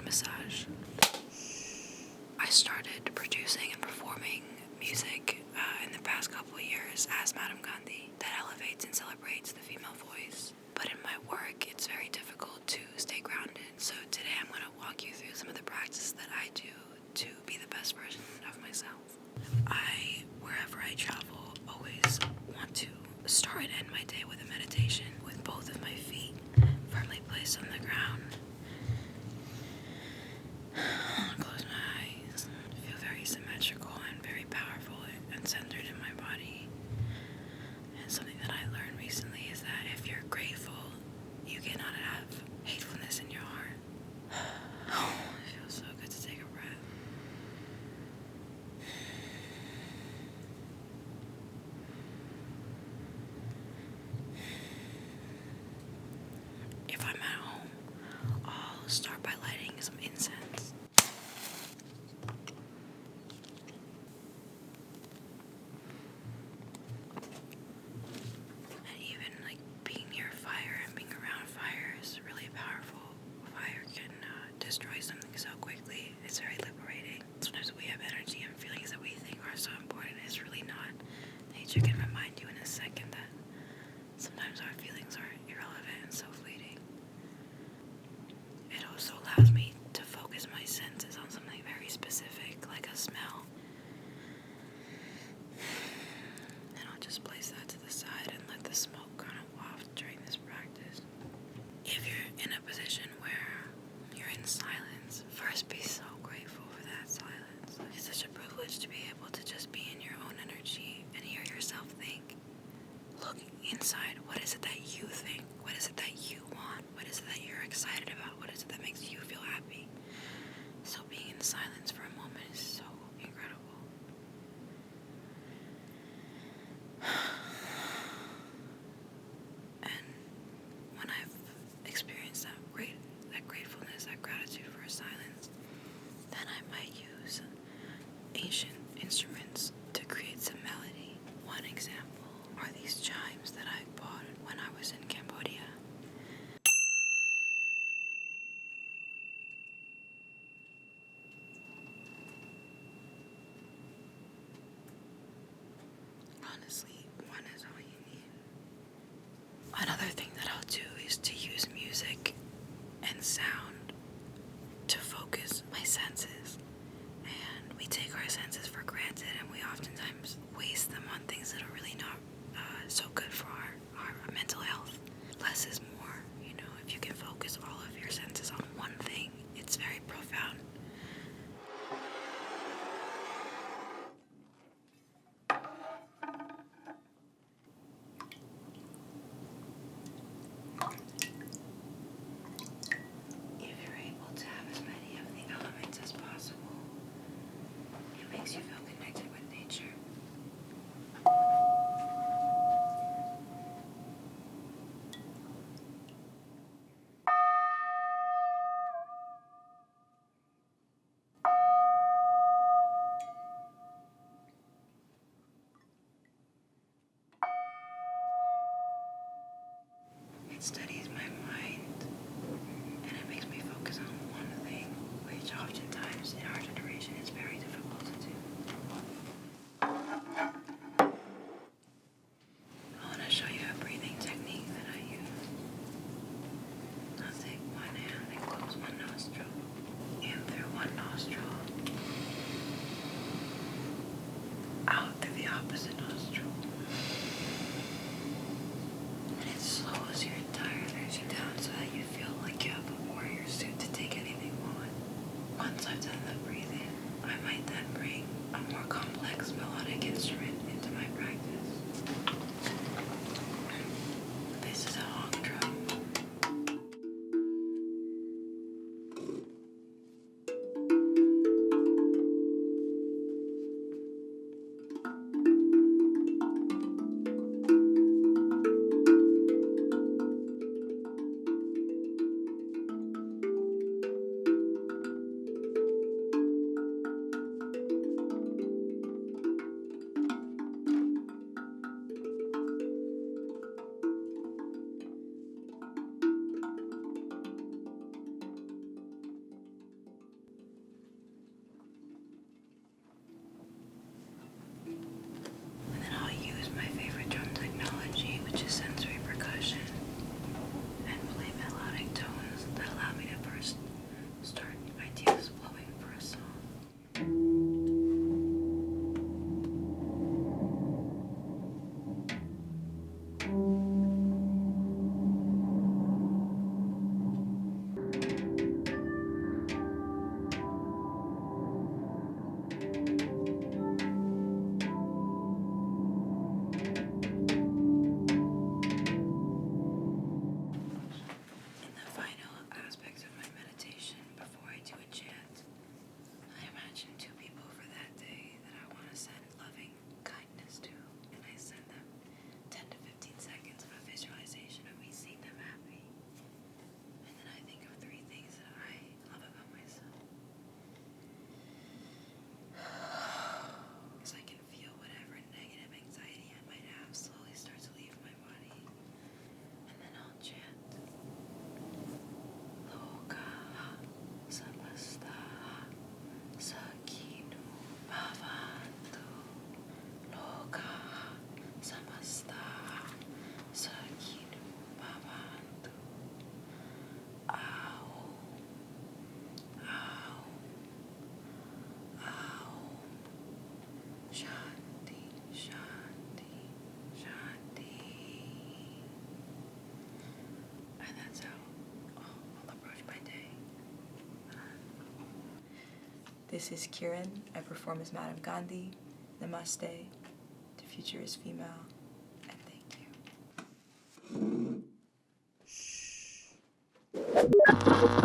massage. I started producing and performing music in the past couple of years as Madam Gandhi that elevates and celebrates the female voice. But in my work, it's very difficult to stay grounded. So today I'm going to walk you through some of the practices that I do to be the best version of myself. Wherever I travel, always want to start and end my day with a meditation with both of my feet firmly placed on the ground. Close my eyes. Feel very symmetrical and very powerful and centered in my body. And something that I learned recently is that if you're grateful, you cannot have hatefulness in your heart. It feels so good to take a breath. If I'm at home, I'll start by lighting some incense. And even being near fire and being around fire is really powerful. Fire can destroy something so quickly. It's very liberating. Sometimes we have energy and feelings that we think are so important. It's really not. Nature can remind you in a second that sometimes our feelings are irrelevant and so fleeting. It also allows me to focus my senses on something very specific, like a smell. And I'll just place that to the side and let the smoke kind of waft during this practice. If you're in a position where you're in silence, first be so grateful for that silence. It's such a privilege to be able to just be in your own energy and hear yourself think. Look inside. What is it that you think? What is it that you want? What is it that you're excited about? What is it that makes you feel happy? So being in silence for a moment is so incredible. And when I've experienced that gratefulness, that gratitude for silence, then I might use ancient instruments to create some melody. One example are these chimes that I bought when I was in Cambodia. Honestly, one is all you need. Another thing that I'll do is to use music and sound to focus my senses. And we take our senses for granted, and we oftentimes waste them on things that are really not so good for our mental health. Less is more, if you can focus all of your senses on one thing, it's very profound. If you're able to have as many of the elements as possible, it makes you feel connected with nature. It steadies my mind, and it makes me focus on one thing, which oftentimes in our generation is very difficult to do. I want to show you a breathing technique that I use. I'll take one hand and close one nostril, in through one nostril, out through the opposite nostril. And it slows your entire energy down. This is Kiran. I perform as Madam Gandhi. Namaste. The future is female. And thank you.